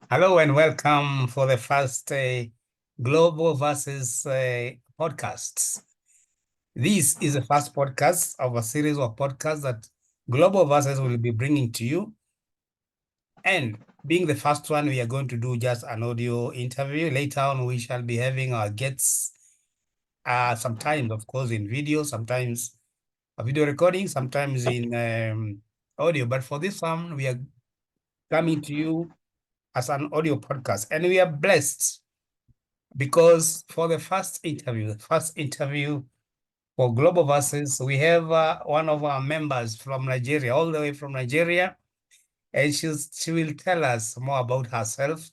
Hello and welcome for the first Global Versus podcasts. This is the first podcast of a series of podcasts that Global Versus will be bringing to you. And being the first one, we are going to do just an audio interview. Later on, we shall be having our guests, sometimes, of course, in video, sometimes a video recording, sometimes in audio. But for this one, we are coming to you as an audio podcast. And we are blessed because for the first interview for Global Versus, we have one of our members from Nigeria, all the way from Nigeria, and she will tell us more about herself.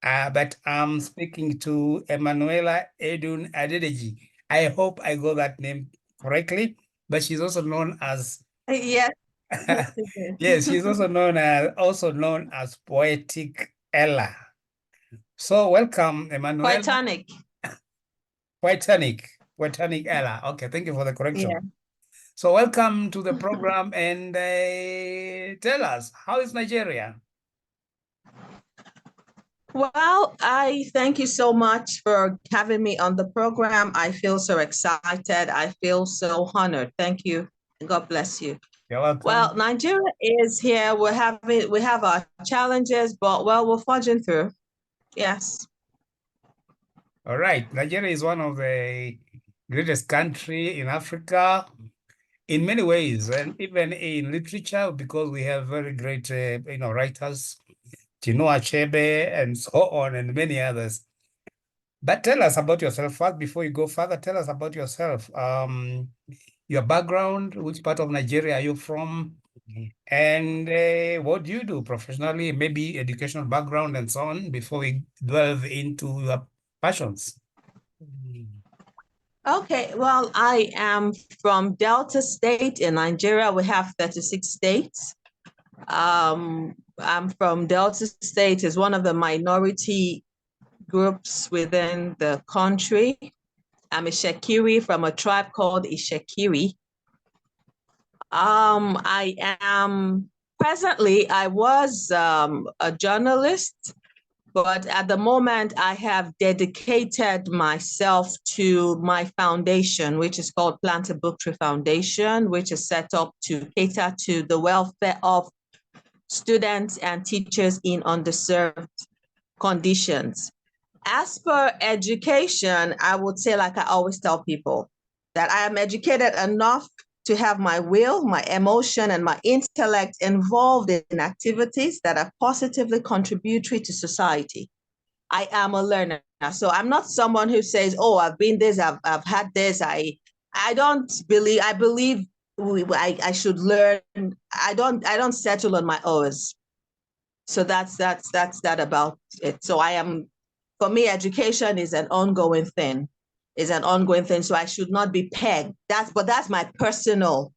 But I'm speaking to Emanuela Edun Adedeji. I hope I got that name correctly, but she's also known as Yes, yes, it is. yes, she's also known as Poetic Ella. So welcome, Emanuela. Titanic. Poetanic Ella. Okay, thank you for the Yeah. correction. So welcome to the program and tell us, how is Nigeria? Well, I thank you so much for having me on the program. I feel so excited. I feel so honored. Thank you. God bless you. You're welcome. Well, Nigeria is here. We have our challenges, but we're forging through. Yes. All right. Nigeria is one of the greatest country in Africa in many ways, and even in literature, because we have very great, writers, Chinua Achebe, and so on, and many others. But tell us about yourself first before you go further. Tell us about yourself. Your background, which part of Nigeria are you from? And what do you do professionally, maybe educational background and so on, before we delve into your passions? Okay. Well, I am from Delta State in Nigeria. We have 36 states. I'm from Delta State, is one of the minority groups within the country. I'm a Shekiri from a tribe called Ishekiri. I am presently, I was a journalist, but at the moment I have dedicated myself to my foundation, which is called Planted Book Tree Foundation, which is set up to cater to the welfare of students and teachers in underserved conditions. As per education, I would say, like I always tell people, that I am educated enough to have my will, my emotion, and my intellect involved in activities that are positively contributory to society. I am a learner. So I'm not someone who says, oh, I've been this, I've had this. I don't believe, I believe I should learn. I don't settle on my O's. So that's that about it. So for me, education is an ongoing thing, So I should not be pegged. That's my personal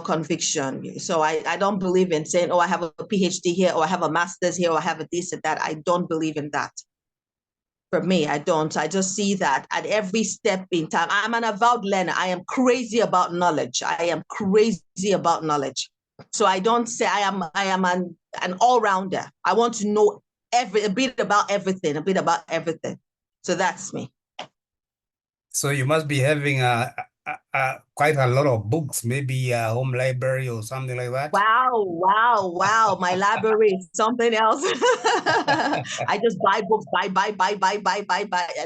conviction. So I don't believe in saying, oh, I have a PhD here, or I have a master's here, or I have a this and that. I don't believe in that. For me, I don't. I just see that at every step in time. I'm an avowed learner. I am crazy about knowledge. So I don't say I am an all-rounder. I want to know a bit about everything. So that's me. So you must be having quite a lot of books, maybe a home library or something like that. Wow. My library is something else. I just buy books, buy.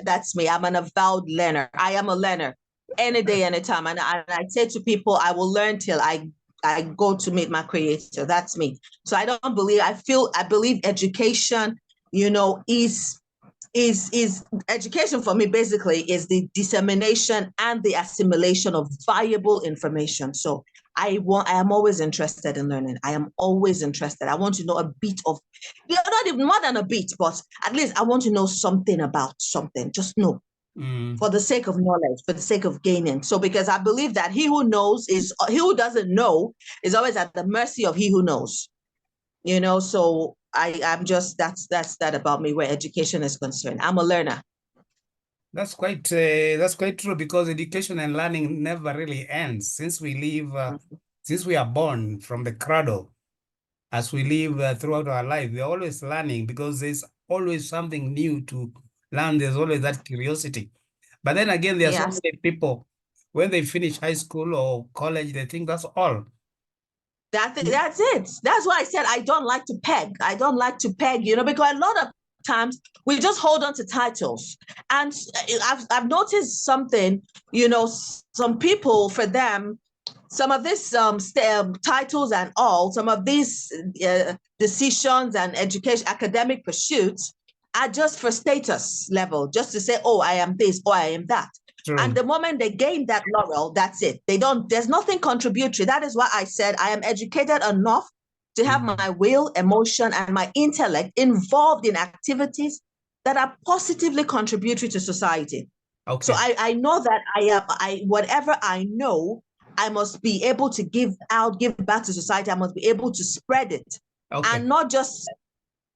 That's me. I'm an avowed learner. I am a learner any day, anytime. And I say to people, I will learn till I go to meet my creator. That's me. So I believe education, is education for me basically is the dissemination and the assimilation of valuable information. So I am always interested in learning. I am always interested. I want to know a bit of, not even more than a bit, but at least I want to know something about something. Just know. For the sake of knowledge, for the sake of gaining. So because I believe that he who doesn't know is always at the mercy of he who knows. So I'm just, that's that about me where education is concerned. I'm a learner. That's quite true, because education and learning never really ends since we are born from the cradle. as we live throughout our life. We're always learning because there's always something new to learn. There's always that curiosity. But then again, there are so Yes. many people, when they finish high school or college, they think that's all. That's it. That's why I said I don't like to peg. I don't like to peg, because a lot of times we just hold on to titles. And I've noticed something, some people, for them, some of these titles and all, some of these decisions and education, academic pursuits are just for status level, just to say, oh, I am this, or I am that. True. And the moment they gain that laurel, that's it. There's nothing contributory. That is why I said I am educated enough to have my will, emotion, and my intellect involved in activities that are positively contributory to society. Okay. So I know that whatever I know, I must be able to give back to society. I must be able to spread it. Okay. And not just,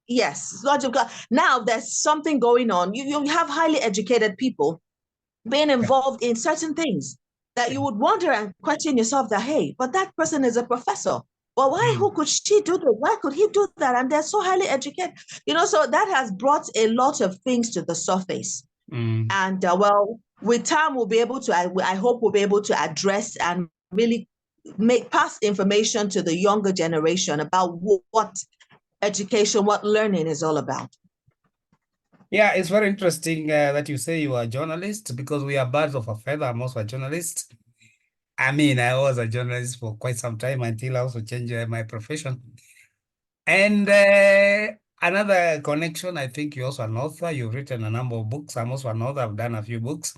yes, not just, now there's something going on. You have highly educated people being involved in certain things that you would wonder and question yourself that, hey, but that person is a professor. Well, who could she do that? Why could he do that? And they're so highly educated, so that has brought a lot of things to the surface. And well, with time, we'll be able to, I hope we'll be able to address and really pass information to the younger generation about what education, what learning is all about. Yeah, it's very interesting that you say you are a journalist, because we are birds of a feather. I'm also a journalist. I mean, I was a journalist for quite some time until I also changed my profession. And another connection, I think you're also an author. You've written a number of books. I'm also an author. I've done a few books.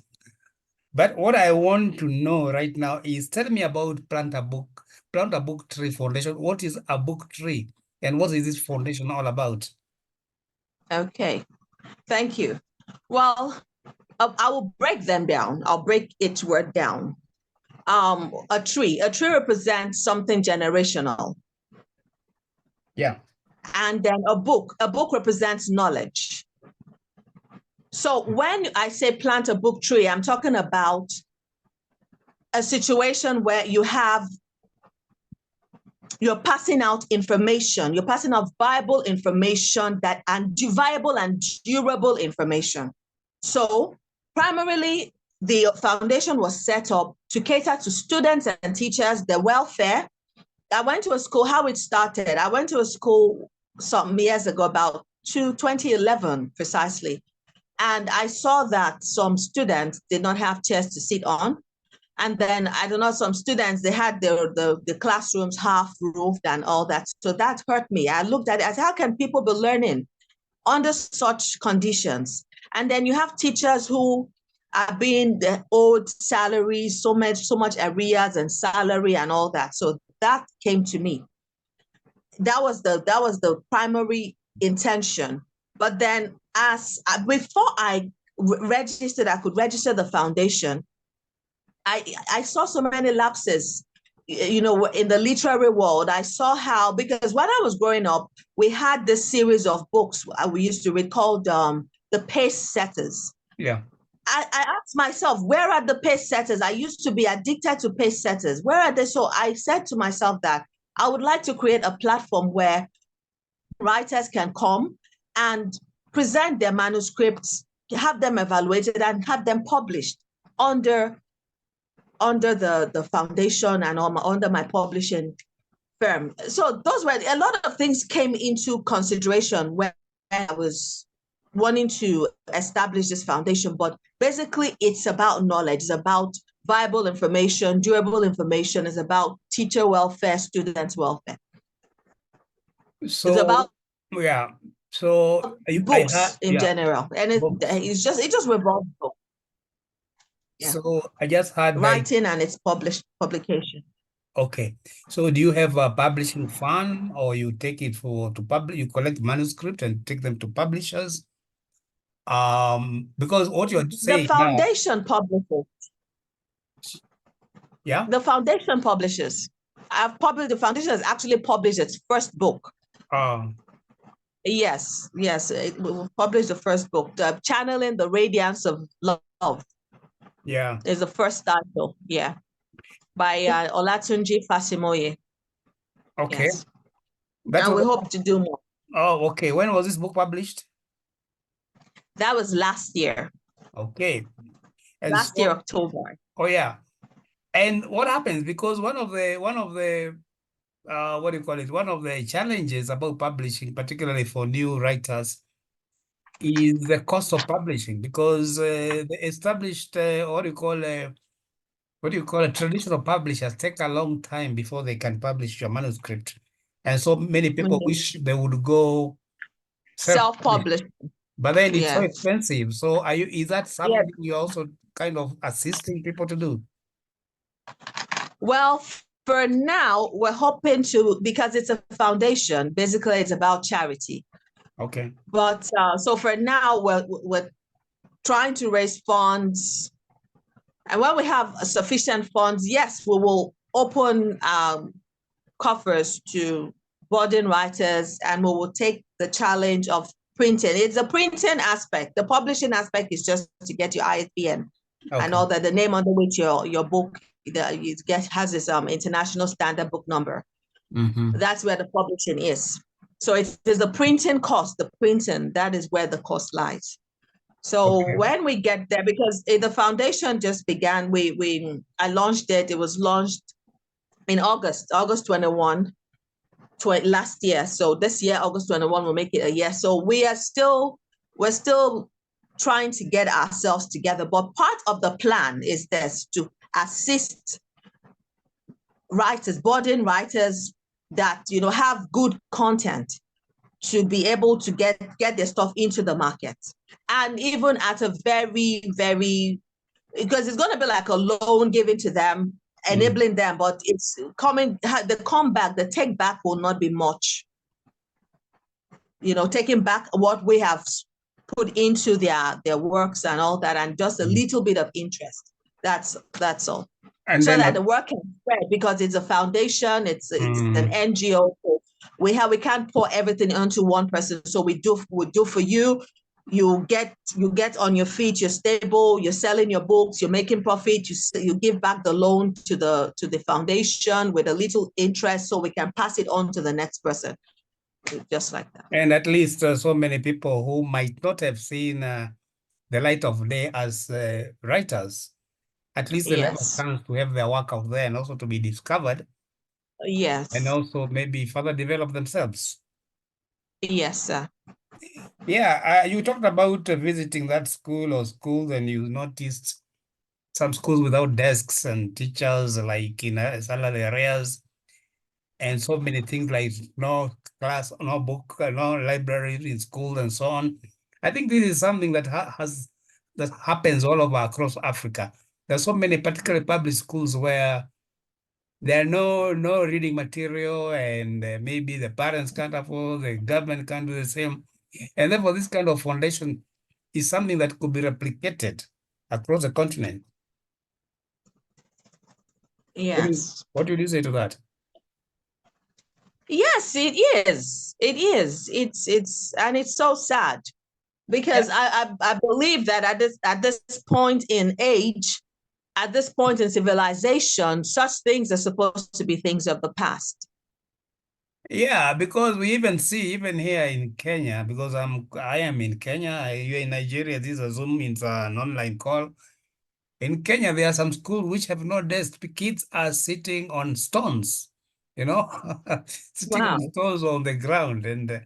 But what I want to know right now is, tell me about Plant a Book Tree Foundation. What is a book tree? And what is this foundation all about? Okay, thank you. Well, I will break them down. I'll break each word down. A tree represents something generational. Yeah. And then a book represents knowledge. So when I say plant a book tree, I'm talking about a situation where you're passing out information, you're passing out viable information and viable and durable information. So primarily, the foundation was set up to cater to students and teachers, their welfare. I went to a school, how it started. I went to a school some years ago, about 2011 precisely. And I saw that some students did not have chairs to sit on. And then, I don't know, some students, they had the classrooms half roofed and all that. So that hurt me. I looked at it as, how can people be learning under such conditions? And then you have teachers who are being owed salaries, so much arrears and salary and all that. So that came to me. That was the primary intention. But then, before I registered, I could register the foundation. I saw so many lapses, in the literary world. I saw how, because when I was growing up, we had this series of books we used to read called The Pace Setters. Yeah. I asked myself, where are the pace setters? I used to be addicted to pace setters. Where are they? So I said to myself that I would like to create a platform where writers can come and present their manuscripts, have them evaluated, and have them published under the foundation and under my publishing firm. So those were a lot of things came into consideration when I was wanting to establish this foundation. But basically, it's about knowledge. It's about viable information, durable information. It's about teacher welfare, students' welfare. So it's about books in general, and it just revolves. Yeah. So I just had writing and its publication. Okay. So do you have a publishing fund, or you take it to publish, you collect manuscript and take them to publishers? Because what you're saying the foundation now, publishes. Yeah. The foundation publishes. The foundation has actually published its first book. Yes, it will publish the first book, Channeling the Radiance of Love. Yeah. Is the first title, by Olatunji Fasimoye. Okay. Yes. That And we was, hope to do more. oh, okay. When was this book published? That was last year, Okay. And last year, so, October. oh yeah. And what happens? Because one of the what do you call it? One of the challenges about publishing, particularly for new writers, is the cost of publishing. Because the established what do you call it? Traditional publishers take a long time before they can publish your manuscript, and so many people Mhm. wish they would go self-publish, Self-published. but then it's so Yes. expensive. So is that Yes. something you're also kind of assisting people to do? Well, for now, we're hoping to, because it's a foundation, basically it's about charity. Okay. But so for now, we're trying to raise funds. And when we have sufficient funds, yes, we will open coffers to budding writers, and we will take the challenge of printing. It's a printing aspect. The publishing aspect is just to get your ISBN and all that, the name under which your book has its international standard book number. Mm-hmm. That's where the publishing is. So it is the printing cost, the printing, that is where the cost lies. So Okay. when we get there, because the foundation just began, I launched it. It was launched in August 21, last year. So this year, August 21, will make it a year. So we're still trying to get ourselves together. But part of the plan is this, to assist writers, budding writers that have good content, to be able to get their stuff into the market. And even at a very, very, because it's going to be like a loan given to them, enabling them, but it's coming, the comeback, the take back will not be much. Taking back what we have put into their works and all that, and just a little bit of interest. That's all. And so that the work can spread, because it's a foundation, it's an NGO. So we can't pour everything onto one person. So we do for you. You get on your feet, you're stable, you're selling your books, you're making profit, you give back the loan to the foundation with a little interest, so we can pass it on to the next person, just like that. And at least so many people who might not have seen the light of day as writers, at least they'll have a chance to have their work out there and also to be discovered. Yes. And also maybe further develop themselves. Yes, sir. Yeah, you talked about visiting that school or schools, and you noticed some schools without desks and teachers, like in salary areas, and so many things like no class, no book, no library in school, and so on. I think this is something that that happens all over across Africa. There's so many, particularly public schools, where there are no reading material, and maybe the parents can't afford, the government can't do the same. And therefore, this kind of foundation is something that could be replicated across the continent. Yes. What would you say to that? Yes, it is. It is. It's so sad, because I believe that at this point in age, at this point in civilization, such things are supposed to be things of the past. Yeah, because we even see, even here in Kenya, because I am in Kenya, you're in Nigeria, this is a Zoom, it's an online call. In Kenya, there are some schools which have no desks. Kids are sitting on stones, sitting on stones on the ground, and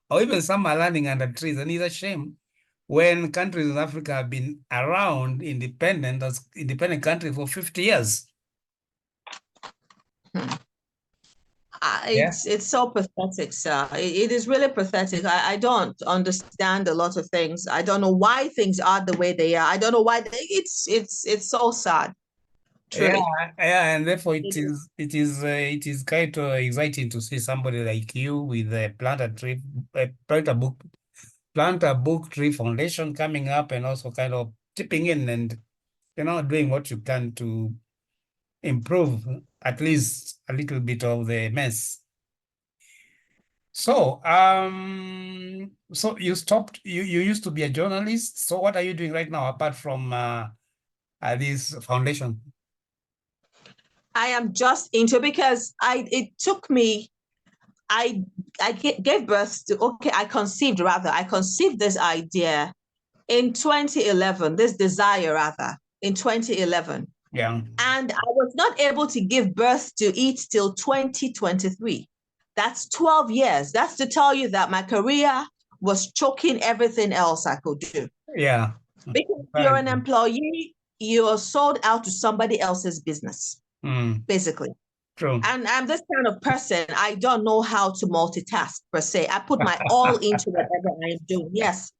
or even some are learning under trees. And it's a shame when countries in Africa have been around independent as independent country for 50 years. It's so pathetic, sir. It is really pathetic. I don't understand a lot of things. I don't know why things are the way they are. I don't know why it's so sad. Truly. Yeah, and therefore it is quite exciting to see somebody like you with a plant a book tree foundation coming up, and also kind of chipping in and doing what you can to improve at least a little bit of the mess. So so you stopped, you used to be a journalist. So what are you doing right now apart from this foundation? I am just into, because it took me I gave birth to, I conceived this idea in 2011, this desire rather, in 2011. Yeah. And I was not able to give birth to it till 2023. That's 12 years. That's to tell you that my career was choking everything else I could do. Yeah. Because you're an employee, you're sold out to somebody else's business, basically. True. And I'm this kind of person. I don't know how to multitask per se. I put my all into whatever I am doing. Yes,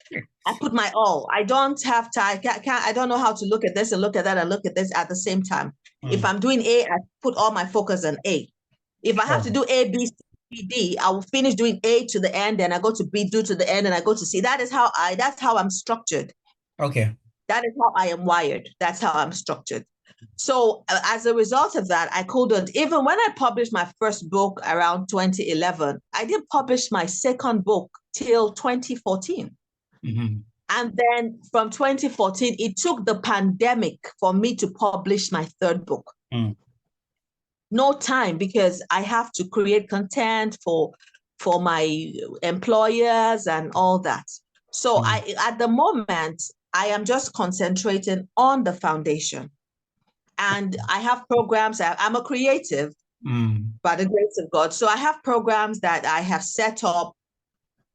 I put my all. I don't have time. I don't know how to look at this and look at that and look at this at the same time. If I'm doing A, I put all my focus on A. If I have to do A, B, C, D, I will finish doing A to the end, then I go to B, do to the end, and I go to C. That's how I'm structured. Okay. That is how I am wired. That's how I'm structured. So as a result of that, I couldn't, even when I published my first book around 2011, I didn't publish my second book till 2014. And then from 2014, it took the pandemic for me to publish my third book. No time, because I have to create content for my employers and all that. So at the moment, I am just concentrating on the foundation. And I have programs. I'm a creative by the grace of God. So I have programs that I have set up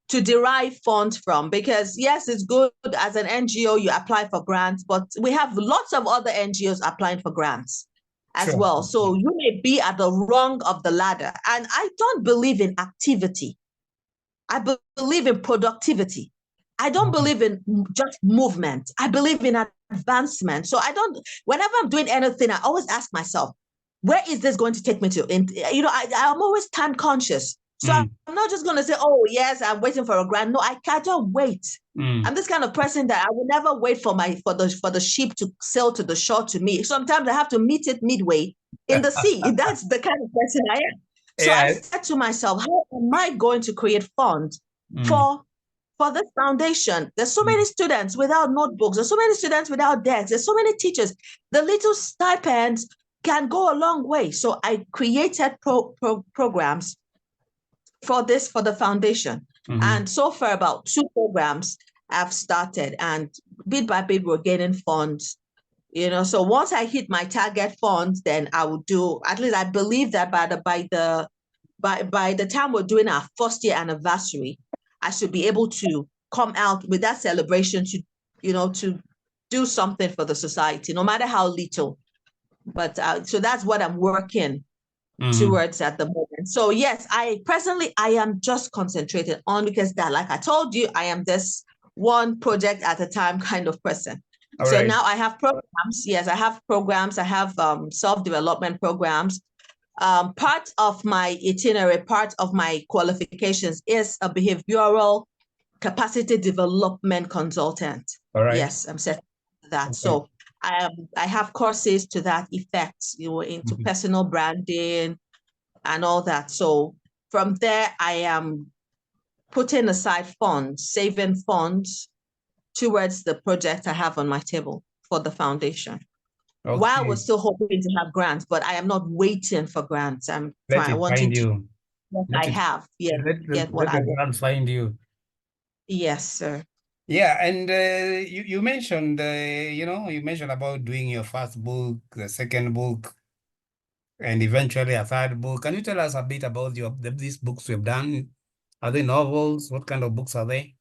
to derive funds from, because yes, it's good as an NGO, you apply for grants, but we have lots of other NGOs applying for grants as well. So you may be at the rung of the ladder. And I don't believe in activity. I believe in productivity. I don't believe in just movement. I believe in advancement. So whenever I'm doing anything, I always ask myself, where is this going to take me to? And, I'm always time conscious. So I'm not just going to say, oh, yes, I'm waiting for a grant. No, I don't wait. I'm this kind of person that I will never wait for the sheep to sail to the shore to me. Sometimes I have to meet it midway in the sea. That's the kind of person I am. So I said to myself, how am I going to create funds for this foundation? There's so many students without notebooks. There's so many students without desks. There's so many teachers. The little stipends can go a long way. So I created programs for the foundation. And so far, about 2 programs I've started, and bit by bit, we're getting funds. So once I hit my target funds, then I will do, at least I believe that by the time we're doing our first year anniversary, I should be able to come out with that celebration to do something for the society, no matter how little. But so that's what I'm working towards at the moment. So yes, I am just concentrated on, because that, like I told you, I am this one project at a time kind of person. So now I have programs. Yes, I have programs. I have self-development programs. Part of my itinerary, part of my qualifications is a behavioral capacity development consultant. Yes, I'm set for that. So I have courses to that effect, into personal branding and all that. So from there, I am putting aside funds, saving funds towards the project I have on my table for the foundation. While we're still hoping to have grants, but I am not waiting for grants. I'm trying. I want to do what I have. Yeah, get what I want. Grants find you. Yes, sir. Yeah, and you mentioned, you mentioned about doing your first book, the second book, and eventually a third book. Can you tell us a bit about these books you've done? Are they novels? What kind of books are they?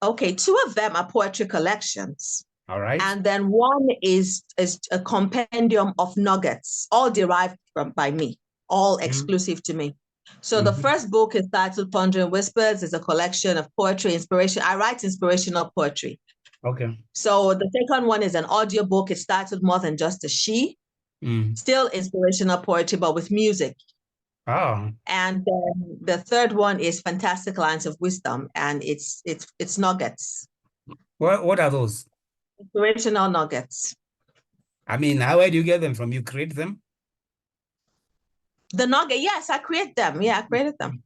Okay, 2 of them are poetry collections. All right. And then one is a compendium of nuggets, all derived by me, all exclusive to me. So the first book is titled Pondering Whispers. It's a collection of poetry, inspiration. I write inspirational poetry. Okay. So the second one is an audio book. It's titled More Than Just a She. Still inspirational poetry, but with music. Oh. And then the third one is Fantastic Lines of Wisdom, and it's nuggets. What are those? Inspirational nuggets. I mean, where do you get them from? You create them? The nugget, yes, I create them. Yeah, I created them.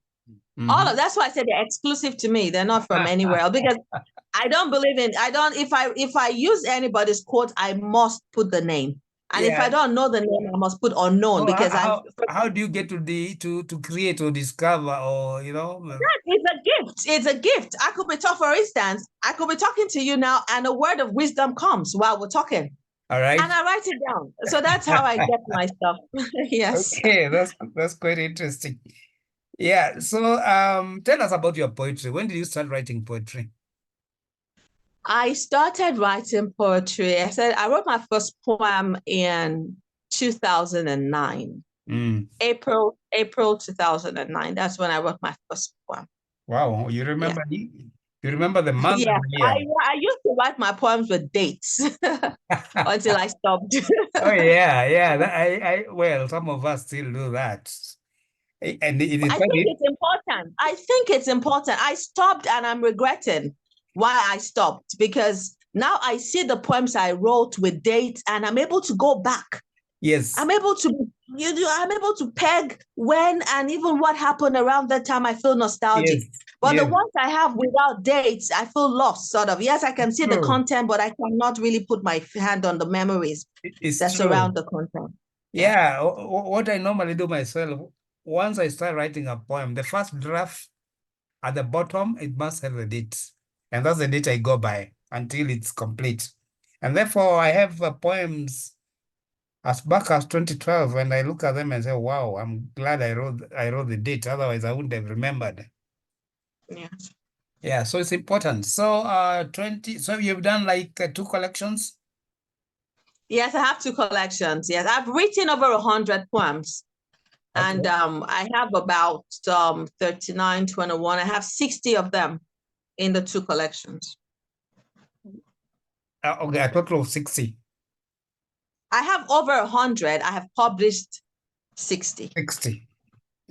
That's why I said they're exclusive to me. They're not from anywhere else, because I don't believe in, if I use anybody's quote, I must put the name. And if I don't know the name, I must put unknown So because how do you get to create or discover, or it's a gift. It's a gift. I could be talking, for instance, I could be talking to you now, and a word of wisdom comes while we're talking. all right. And I write it down. So that's how I get my stuff. Yes. Okay, that's quite interesting. Yeah. So tell us about your poetry. When did you start writing poetry? I started writing poetry. I wrote my first poem in 2009. April 2009. That's when I wrote my first poem. Wow, you remember you remember the month Yeah, and the year. I used to write my poems with dates until I stopped. Oh yeah. Well, some of us still do that. And it is I quite think it's important. I think it's important. I stopped and I'm regretting why I stopped, because now I see the poems I wrote with dates and I'm able to go back. Yes. I'm able to peg when and even what happened around that time. I feel nostalgic. Yes. But Yes. the ones I have without dates, I feel lost, sort of. Yes, I can see the content, but I cannot really put my hand on the memories that surround the content. Yeah, what I normally do myself, once I start writing a poem, the first draft at the bottom, it must have the date. And that's the date I go by until it's complete. And therefore, I have poems as back as 2012, and I look at them and say, wow, I'm glad I wrote the date. Otherwise, I wouldn't have remembered. Yeah. Yeah, so it's important. So so you've done like 2 collections? Yes, I have 2 collections. Yes, I've written over 100 poems. Okay. And I have about 39, 21. I have 60 of them in the 2 collections. Okay, a total of 60. I have over 100. I have published 60. 60.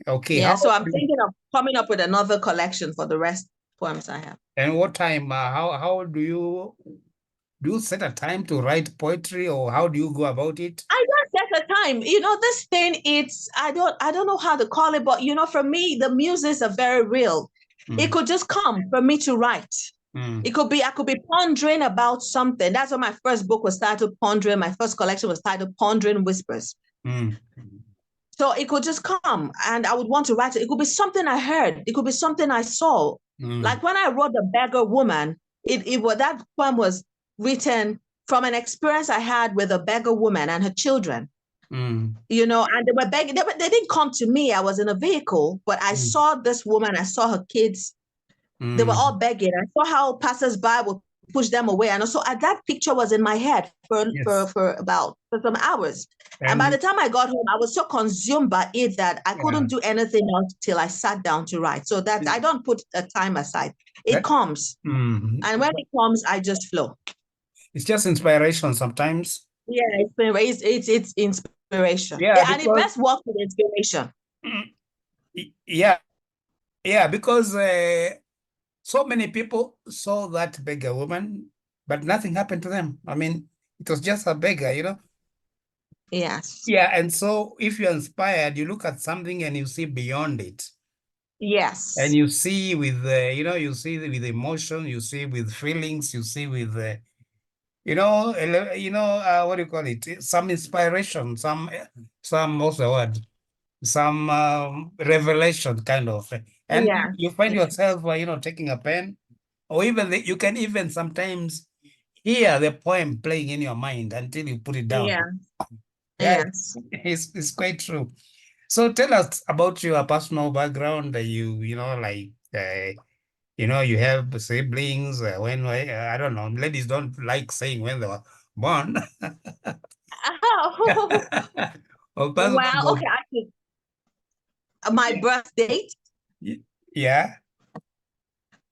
Okay. Yeah, so I'm thinking of coming up with another collection for the rest poems I have. And what time? How do you set a time to write poetry, or how do you go about it? I don't set a time. This thing, I don't know how to call it, but for me, the muses are very real. It could just come for me to write. I could be pondering about something. That's why my first book was titled Pondering. My first collection was titled Pondering Whispers. So it could just come and I would want to write it. It could be something I heard. It could be something I saw. Like when I wrote The Beggar Woman, that poem was written from an experience I had with a beggar woman and her children. And they were begging. They didn't come to me. I was in a vehicle, but I saw this woman. I saw her kids. They were all begging. I saw how passers-by would push them away. And also that picture was in my head for some hours. And by the time I got home, I was so consumed by it that I couldn't do anything else till I sat down to write. So that I don't put a time aside. It comes. And when it comes, I just flow. It's just inspiration sometimes. Yeah, it's inspiration. Yeah, and it best works with inspiration. Yeah, because so many people saw that beggar woman, but nothing happened to them. I mean, it was just a beggar, Yes. Yeah, and so if you're inspired, you look at something and you see beyond it. Yes. And you see with, you see with emotion, you see with feelings, you see with, what do you call it? Some inspiration, what's the word? Some revelation kind of. And you find yourself, taking a pen, or even you can even sometimes hear the poem playing in your mind until you put it down. Yes. It's quite true. So tell us about your personal background. You have siblings. I don't know. Ladies don't like saying when they were born. Well, okay. My birth date. Yeah.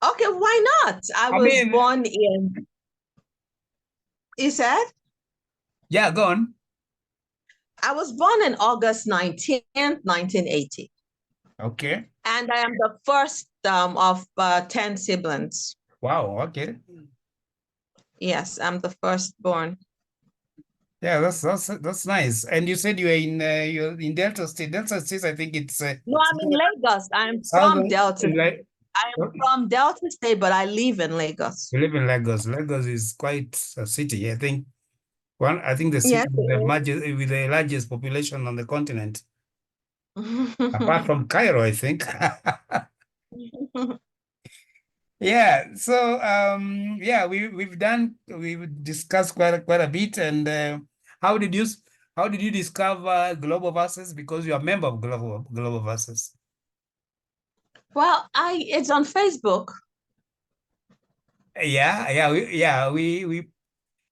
Okay, why not? I was born in. You said? Yeah, go on. I was born in August 19th, 1980. Okay. And I am the first of 10 siblings. Wow, okay. Yes, I'm the firstborn. Yeah, that's nice. And you said you're in Delta State. Delta State, I think it's no, I'm in Lagos. I'm from Delta. I am from Delta State, but I live in Lagos. You live in Lagos. Lagos is quite a city, I think. One, I think the city Yes, with the largest population on the continent, apart it from Cairo, I think. is. Yeah. So yeah, we've discussed quite a bit. And how did you how did you discover Global Versus? Because you're a member of Global Versus. Well, it's on Facebook. Yeah,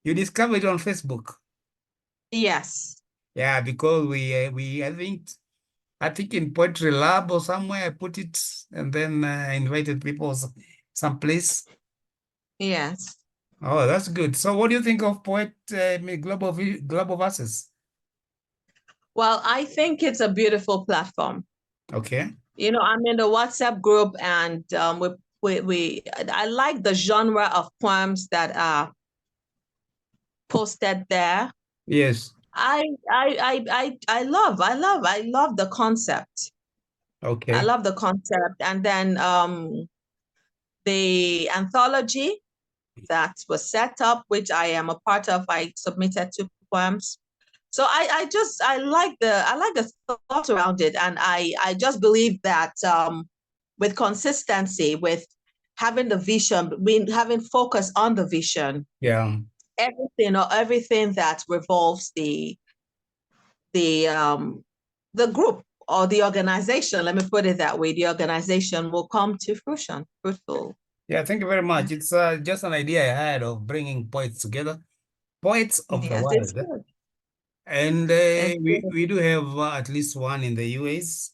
you discovered it on Facebook. Yes. Yeah, because I think in Poetry Lab or somewhere I put it, and then I invited people someplace. Yes. Oh, that's good. So what do you think of Global Versus? Well, I think it's a beautiful platform. Okay. I'm in the WhatsApp group, and I like the genre of poems that are posted there. Yes. I love the concept. I Okay. love the concept. And then the anthology that was set up, which I am a part of, I submitted 2 poems. So I like the thought around it. And I just believe that with consistency, with having the vision, having focus on the vision, Yeah. everything that revolves the group or the organization, let me put it that way, the organization will come to fruitful. Yeah, thank you very much. It's just an idea I had of bringing poets together, poets of the Yes, it's world. good. And It's good. we do have at least one in the US,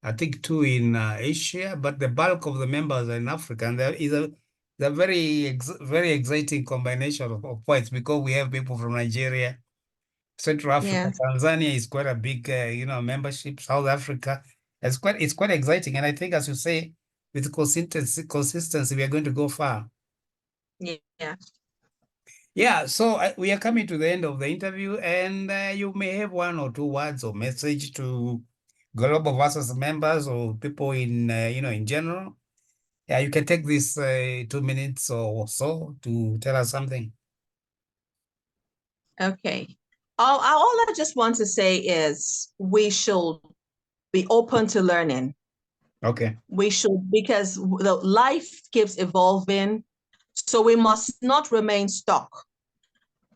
I think two in Asia, but the bulk of the members are in Africa. And there is a very exciting combination of poets, because we have people from Nigeria, Central Africa, Yes. Tanzania is quite a big, membership. South Africa, it's quite exciting. And I think, as you say, with consistency, we are going to go far. Yeah. Yeah. So we are coming to the end of the interview, and you may have 1 or 2 words or message to Global Versus members or people in general. Yeah, you can take this 2 minutes or so to tell us something. Okay. All I just want to say is we should be open to learning. Okay. We should, because the life keeps evolving. So we must not remain stuck.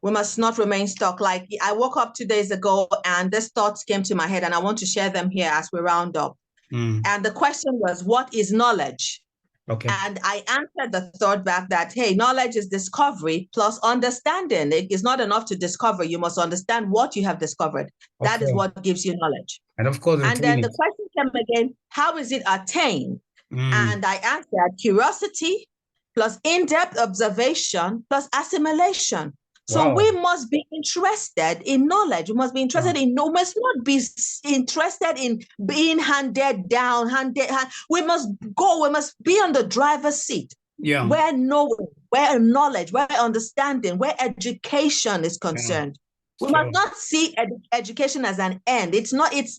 We must not remain stuck. Like, I woke up 2 days ago and these thoughts came to my head, and I want to share them here as we round up. And the question was, what is knowledge? Okay. And I answered the thought back that, hey, knowledge is discovery plus understanding. It is not enough to discover. You must understand what you have discovered. That is Okay. what gives you knowledge. And of course, And then the it. question came again, how is it attained? And I answered curiosity plus in-depth observation plus assimilation. So Wow. we must be interested in knowledge. We must be interested in, we must not be interested in being handed down, we must be on the driver's seat. Yeah. Where knowing, where knowledge, where understanding, where education is concerned. We must not see education as an end. It's not, it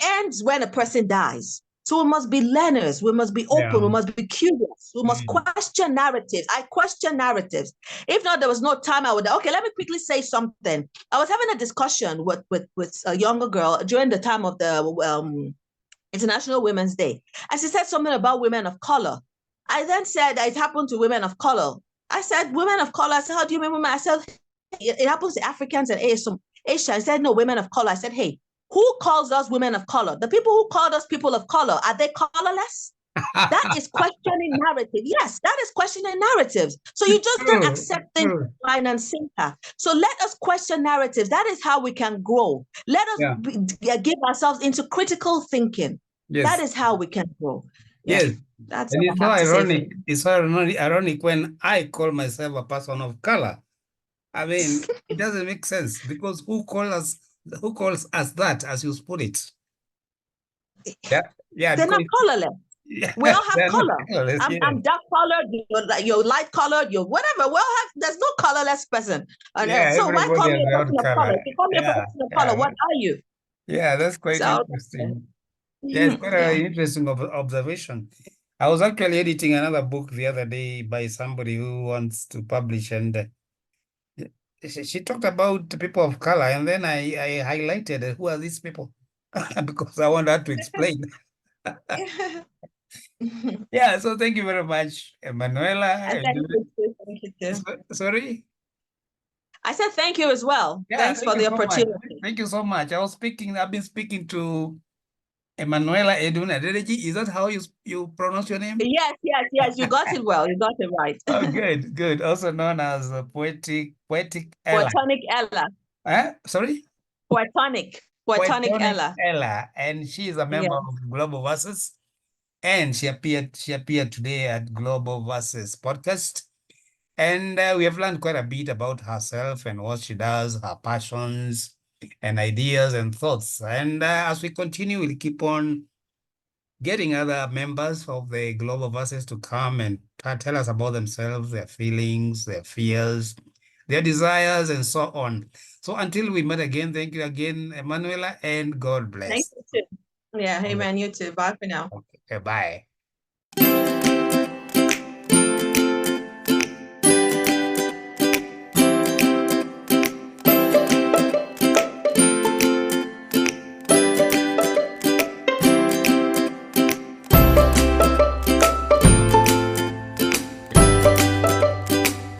ends when a person dies. So we must be learners. We must be open. We must be curious. We must question narratives. I question narratives. If not, there was no time I would, okay, let me quickly say something. I was having a discussion with a younger girl during the time of the International Women's Day. And she said something about women of color. I then said, it happened to women of color. I said, women of color. I said, how do you mean women? I said, it happens to Africans and Asian. I said, no, women of color. I said, hey, who calls us women of color? The people who called us people of color, are they colorless? That is questioning narrative. Yes, that is questioning narratives. So you just don't accept things line and sinker. So let us question narratives. That is how we can grow. Let us give ourselves into critical thinking. Yes. That is how we can grow. Yes. That's and all it's so ironic. It's so ironic when I call myself a person of color. I mean, it doesn't make sense, because who calls us that, as you put it? Yeah. They're not colorless. Yeah, we all have color. I'm dark colored, you're light colored, you're whatever. We all have, there's no colorless person. So why call me a person of color? If you call me a person of color, what are you? Yeah, that's quite interesting. Yeah, it's quite an interesting observation. I was actually editing another book the other day by somebody who wants to publish, and she talked about the people of color, and then I highlighted who are these people because I want her to explain. Yeah, so thank you very much, Emanuela. And thank you too. Thank you too. Sorry? I said thank you as well. Yeah, Thanks thank for you the so much. opportunity. Thank you so much. I've been speaking to Emanuela Edun Adedeji. Is that how you pronounce your name? Yes, yes, yes. You got it well. You got it right. Oh, good, good. Also known as Poetic Ella. Poetonic Ella. Sorry? Poetonic Ella. Ella. And she is a member Yes. of Global Voices. And she appeared today at Global Voices podcast. And we have learned quite a bit about herself and what she does, her passions and ideas and thoughts. And as we continue, we'll keep on getting other members of the Global Voices to come and tell us about themselves, their feelings, their fears, their desires, and so on. So until we meet again, thank you again, Emanuela, and God Thank bless. you too. Yeah, hey man, you too. Bye for now. Okay, bye.